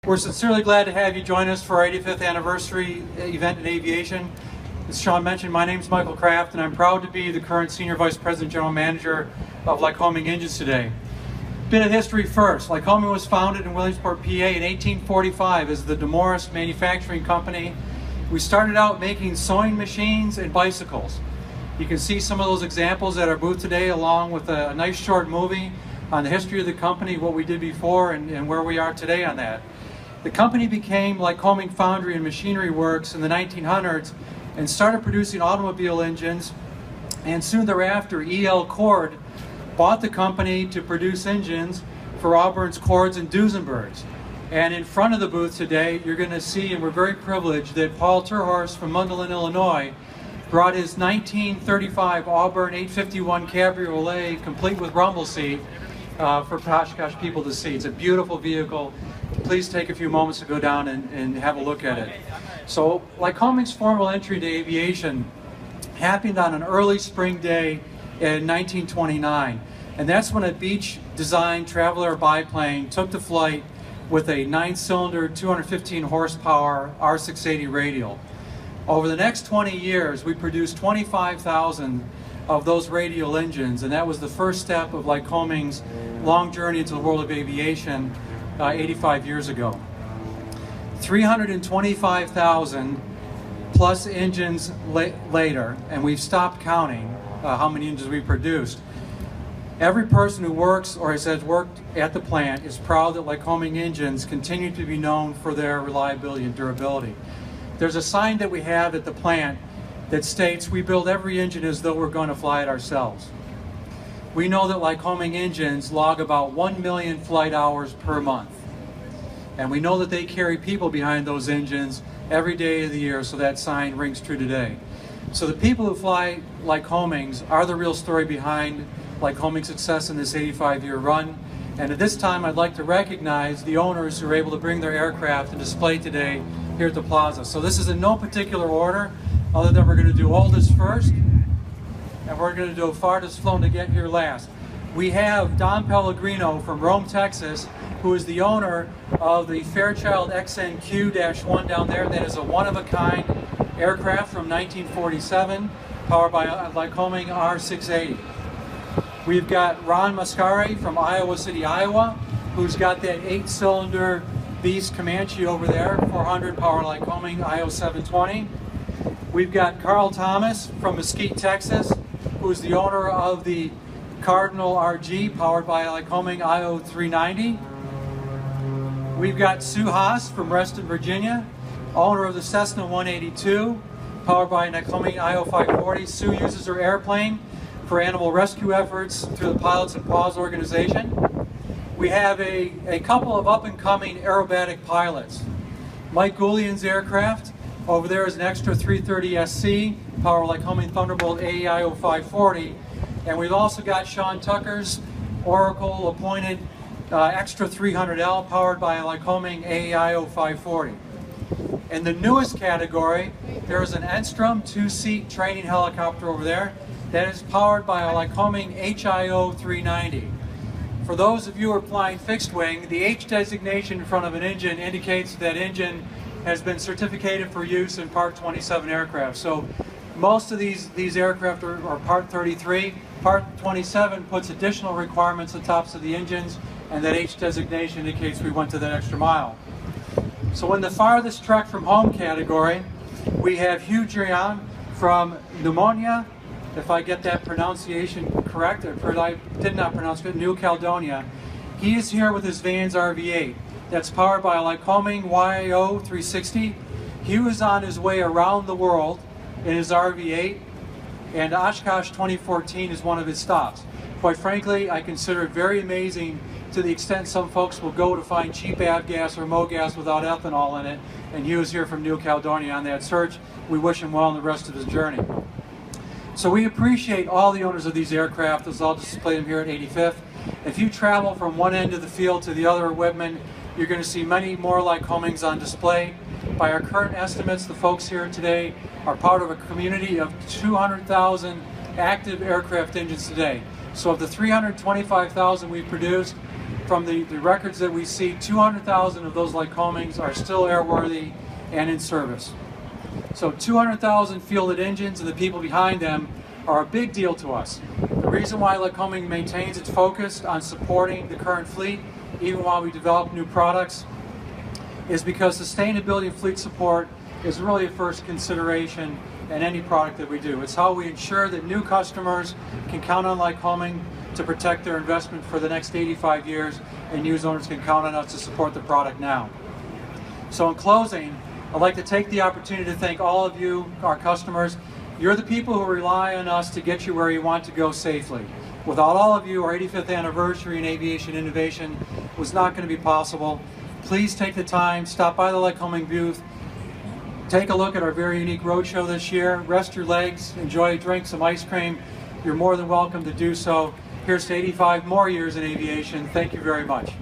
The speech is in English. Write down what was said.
We're sincerely glad to have you join us for our 85th anniversary event in aviation. As Sean mentioned, my name is Michael Kraft, and I'm proud to be the current Senior Vice President General Manager of Lycoming Engines today. Bit of history first. Lycoming was founded in Williamsport, PA in 1845 as the DeMorris Manufacturing Company. We started out making sewing machines and bicycles. You can see some of those examples at our booth today, along with a nice short movie on the history of the company, what we did before, and where we are today on that. The company became Lycoming Foundry and Machinery Works in the 1900s and started producing automobile engines, and soon thereafter E.L. Cord bought the company to produce engines for Auburn's, Cords, and Duesenbergs. And in front of the booth today, you're going to see, and we're very privileged, that Paul Terhorst from Mundelein, Illinois, brought his 1935 Auburn 851 Cabriolet, complete with rumble seat, for Oshkosh people to see. It's a beautiful vehicle. Please take a few moments to go down and have a look at it. So Lycoming's formal entry to aviation happened on an early spring day in 1929. And that's when a beach designed Traveler biplane took to flight with a 9-cylinder, 215 horsepower R680 radial. Over the next 20 years, we produced 25,000 of those radial engines, and that was the first step of Lycoming's long journey into the world of aviation 85 years ago. 325,000 plus engines later, and we've stopped counting how many engines we produced. Every person who works or has worked at the plant is proud that Lycoming engines continue to be known for their reliability and durability. There's a sign that we have at the plant that states, "We build every engine as though we're going to fly it ourselves." We know that Lycoming engines log about 1 million flight hours per month. And we know that they carry people behind those engines every day of the year, so that sign rings true today. So the people who fly Lycomings are the real story behind Lycoming's success in this 85-year run. And at this time, I'd like to recognize the owners who are able to bring their aircraft to display today here at the plaza. So this is in no particular order, other than we're going to do oldest first, and we're going to do farthest flown to get here last. We have Don Pellegrino from Rome, Texas, who is the owner of the Fairchild XNQ-1 down there. That is a one-of-a-kind aircraft from 1947, powered by a Lycoming R680. We've got Ron Mascari from Iowa City, Iowa, who's got that 8-cylinder Beast Comanche over there, 400 power Lycoming IO720. We've got Carl Thomas from Mesquite, Texas, who's the owner of the Cardinal RG, powered by a Lycoming IO390. We've got Sue Haas from Reston, Virginia, owner of the Cessna 182, powered by a Lycoming IO540. Sue uses her airplane for animal rescue efforts through the Pilots and Paws organization. We have a couple of up-and-coming aerobatic pilots. Mike Goulian's aircraft over there is an Extra 330 SC, powered Lycoming Thunderbolt AEIO 540. And we've also got Sean Tucker's Oracle-appointed Extra 300L, powered by a Lycoming AEIO 540. In the newest category, there is an Enstrom 2-seat training helicopter over there that is powered by a Lycoming HIO 390. For those of you who are flying fixed wing, the H designation in front of an engine indicates that engine has been certificated for use in Part 27 aircraft. So most of these aircraft are Part 33. Part 27 puts additional requirements on tops of the engines, and that H designation indicates we went to that extra mile. So in the farthest trek from home category, we have Hugh Drian from Pneumonia, if I get that pronunciation correct, or I did not pronounce it, New Caledonia. He is here with his Vans RV-8. That's powered by a Lycoming YO 360. Hugh is on his way around the world in his RV-8, and Oshkosh 2014 is one of his stops. Quite frankly, I consider it very amazing to the extent some folks will go to find cheap avgas or MoGas without ethanol in it, and Hugh is here from New Caledonia on that search. We wish him well in the rest of his journey. So we appreciate all the owners of these aircraft, as I'll display them here at 85th. If you travel from one end of the field to the other at Whitman, you're going to see many more Lycomings on display. By our current estimates, the folks here today are part of a community of 200,000 active aircraft engines today. So of the 325,000 we've produced, from the records that we see, 200,000 of those Lycomings are still airworthy and in service. So 200,000 fielded engines and the people behind them are a big deal to us. The reason why Lycoming maintains its focus on supporting the current fleet, even while we develop new products, is because sustainability and fleet support is really a first consideration in any product that we do. It's how we ensure that new customers can count on Lycoming to protect their investment for the next 85 years, and used owners can count on us to support the product now. So in closing, I'd like to take the opportunity to thank all of you, our customers. You're the people who rely on us to get you where you want to go safely. Without all of you, our 85th anniversary in aviation innovation was not going to be possible. Please take the time, stop by the Lycoming booth, take a look at our very unique roadshow this year, rest your legs, enjoy a drink, some ice cream. You're more than welcome to do so. Here's to 85 more years in aviation. Thank you very much.